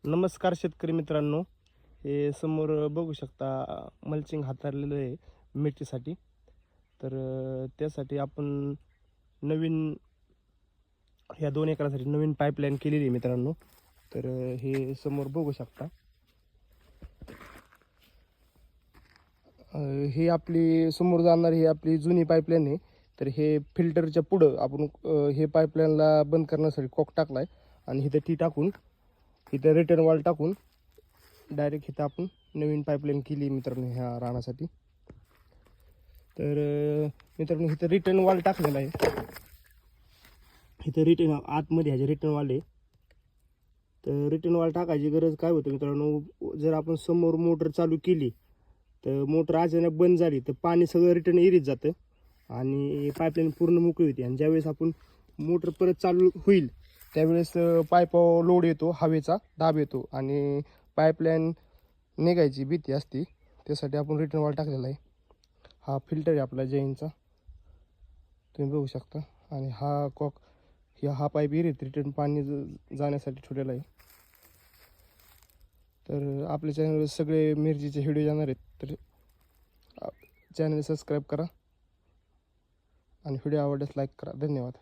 नमस्कार शेतकरी मित्रांनो, हे समोर बघू शकता मल्चिंग हाताळलेलं आहे मिरचीसाठी. तर त्यासाठी आपण नवीन ह्या 2 एकरासाठी नवीन पाईपलाईन केलेली आहे मित्रांनो. तर हे समोर बघू शकता. ही आपली समोर जाणारी ही आपली जुनी पाईपलाईन आहे. तर हे फिल्टरच्या पुढं आपण हे पाईपलाईनला बंद करण्यासाठी कॉक टाकला आहे आणि इथं टी टाकून इथं रिटर्न वॉल टाकून डायरेक्ट इथं आपण नवीन पाईपलाईन केली मित्रांनो ह्या रानासाठी. तर मित्रांनो इथं रिटर्न वॉल टाकलेला आहे. इथं रिटर्न आतमध्ये ह्याचे रिटर्न वॉल आहे. तर रिटर्न वॉल टाकायची गरज काय होतं मित्रांनो, जर आपण समोर मोटर चालू केली तर मोटर अचानक बंद झाली तर पाणी सगळं रिटर्न एरीत जातं आणि पाईपलाईन पूर्ण मोकळी होती. आणि ज्यावेळेस आपण मोटर परत चालू होईल त्यावेळेस पाईपावर लोड येतो, हवेचा दाब येतो आणि पाईपलाईन निघायची भीती असते. त्यासाठी आपण रिटर्न वॉल टाकलेला आहे. हा फिल्टर आहे आपला जैनचा, तुम्ही बघू शकता. आणि हा कॉक हा पाईप एरीत रिटर्न पाणी जाण्यासाठी ठेवलेला आहे. तर आपल्या चॅनलवर सगळे मिरचीचे व्हिडिओ येणार आहेत. तर चॅनल सबस्क्राईब करा आणि व्हिडिओ आवडल्यास लाईक करा. धन्यवाद.